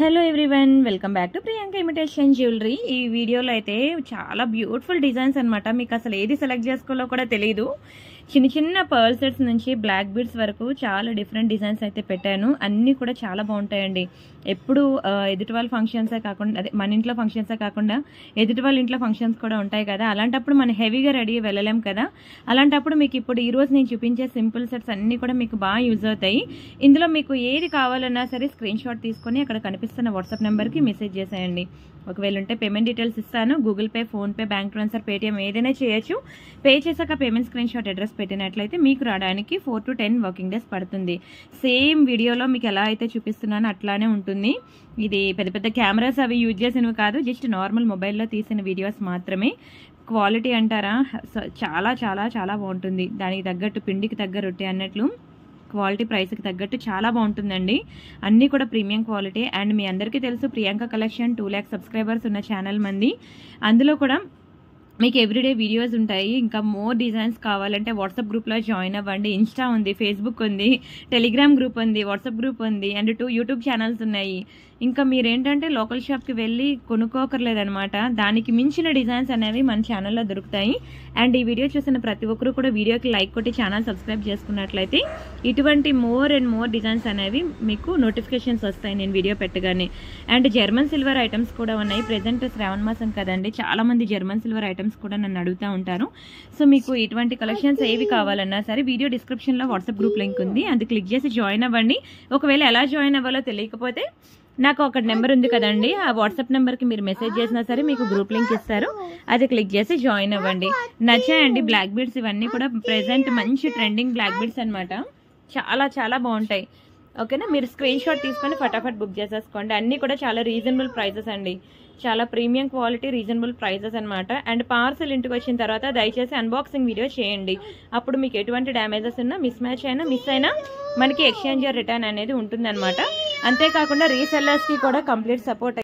Hello everyone, welcome back to Priyanka imitation jewellery. ఈ వీడియోలో అయితే చాలా బ్యూటిఫుల్ డిజైన్స్ అనమాట. మీకు అసలు ఏది సెలెక్ట్ చేసుకోవాలో కూడా తెలియదు. చిన్న చిన్న పర్ల్ సెట్స్ నుంచి బ్లాక్ బీడ్స్ వరకు చాలా డిఫరెంట్ డిజైన్స్ అయితే పెట్టాను. అన్నీ కూడా చాలా బాగుంటాయండి. ఎప్పుడు ఎదుటి వాళ్ళ ఫంక్షన్సే కాకుండా, అదే మన ఇంట్లో ఫంక్షన్సే కాకుండా ఎదుటి వాళ్ళ ఇంట్లో ఫంక్షన్స్ కూడా ఉంటాయి కదా. అలాంటప్పుడు మనం హెవీగా రెడీ వెళ్ళలేం కదా. అలాంటప్పుడు మీకు ఇప్పుడు ఈరోజు నేను చూపించే సింపుల్ సెట్స్ అన్నీ కూడా మీకు బాగా యూజ్ అవుతాయి. ఇందులో మీకు ఏది కావాలన్నా సరే స్క్రీన్ షాట్ తీసుకొని అక్కడ కనిపిస్తున్న వాట్సాప్ నెంబర్కి మెసేజ్ చేసేయండి. ఒకవేళ ఉంటే పేమెంట్ డీటెయిల్స్ ఇస్తాను. Google pay, PhonePe, bank transfer, Paytm ఏదైనా చేయొచ్చు. పే చేశాక పేమెంట్ స్క్రీన్ షాట్ అడ్రస్ పెట్టినట్లయితే మీకు రావడానికి 4 to 10 వర్కింగ్ డేస్ పడుతుంది. సేమ్ వీడియోలో మీకు ఎలా అయితే చూపిస్తున్నానో అట్లానే ఉంటుంది. ఇది పెద్ద పెద్ద కెమెరాస్ అవి యూజ్ చేసినవి కాదు, జస్ట్ నార్మల్ మొబైల్లో తీసిన వీడియోస్ మాత్రమే. క్వాలిటీ అంటారా, చాలా చాలా చాలా బాగుంటుంది. దానికి తగ్గట్టు పిండికి తగ్గ రొట్టె అన్నట్లు క్వాలిటీ ప్రైస్కి తగ్గట్టు చాలా బాగుంటుందండి. అన్నీ కూడా ప్రీమియం క్వాలిటీ. అండ్ మీ అందరికీ తెలుసు ప్రియాంక కలెక్షన్ 2 lakh సబ్స్క్రైబర్స్ ఉన్న ఛానల్ మంది. అందులో కూడా మీకు ఎవ్రీడే వీడియోస్ ఉంటాయి. ఇంకా మోర్ డిజైన్స్ కావాలంటే వాట్సాప్ గ్రూప్లో జాయిన్ అవ్వండి. ఇన్స్టా ఉంది, ఫేస్బుక్ ఉంది, టెలిగ్రామ్ గ్రూప్ ఉంది, వాట్సాప్ గ్రూప్ ఉంది, అండ్ 2 యూట్యూబ్ ఛానల్స్ ఉన్నాయి. ఇంకా మీరేంటంటే లోకల్ షాప్కి వెళ్ళి కొనుక్కోకర్లేదనమాట. దానికి మించిన డిజైన్స్ అనేవి మన ఛానల్లో దొరుకుతాయి. అండ్ ఈ వీడియో చూసిన ప్రతి ఒక్కరు కూడా వీడియోకి లైక్ కొట్టి ఛానల్ సబ్స్క్రైబ్ చేసుకున్నట్లయితే ఇటువంటి మోర్ అండ్ మోర్ డిజైన్స్ అనేవి మీకు నోటిఫికేషన్స్ వస్తాయి నేను వీడియో పెట్టగానే. అండ్ జర్మన్ సిల్వర్ ఐటమ్స్ కూడా ఉన్నాయి. ప్రెజెంట్ శ్రావణ మాసం కదండి, చాలా మంది జర్మన్ సిల్వర్ ఐటమ్స్ కూడా నన్ను అడుగుతూ ఉంటారు. సో మీకు ఇటువంటి కలెక్షన్స్ ఏవి కావాలన్నా సరే వీడియో డిస్క్రిప్షన్లో వాట్సాప్ గ్రూప్ లింక్ ఉంది, అది క్లిక్ చేసి జాయిన్ అవ్వండి. ఒకవేళ ఎలా జాయిన్ అవ్వాలో తెలియకపోతే నాకు ఒక నెంబర్ ఉంది కదండి, ఆ వాట్సాప్ నెంబర్కి మీరు మెసేజ్ చేసినా సరే మీకు గ్రూప్ లింక్ ఇస్తారు, అది క్లిక్ చేసి జాయిన్ అవ్వండి. నచ్చాయండి బ్లాక్ బీడ్స్, ఇవన్నీ కూడా ప్రెజెంట్ మంచి ట్రెండింగ్ బ్లాక్ బీడ్స్ అనమాట. చాలా చాలా బాగుంటాయి. ఓకేనా, మీరు స్క్రీన్ షాట్ తీసుకొని ఫటాఫట్ బుక్ చేసేసుకోండి. అన్నీ కూడా చాలా రీజనబుల్ ప్రైసెస్ అండి, చాలా ప్రీమియం క్వాలిటీ, రీజనబుల్ ప్రైసెస్ అనమాట. అండ్ పార్సల్ ఇంటికి వచ్చిన తర్వాత దయచేసి అన్బాక్సింగ్ వీడియో చేయండి. అప్పుడు మీకు ఎటువంటి డ్యామేజెస్ ఉన్నా, మిస్ మ్యాచ్ అయినా, మిస్ అయినా మనకి ఎక్స్చేంజ్ రిటర్న్ అనేది ఉంటుందన్నమాట. అంతేకాకుండా రీసెల్లర్స్కి కూడా కంప్లీట్ సపోర్ట్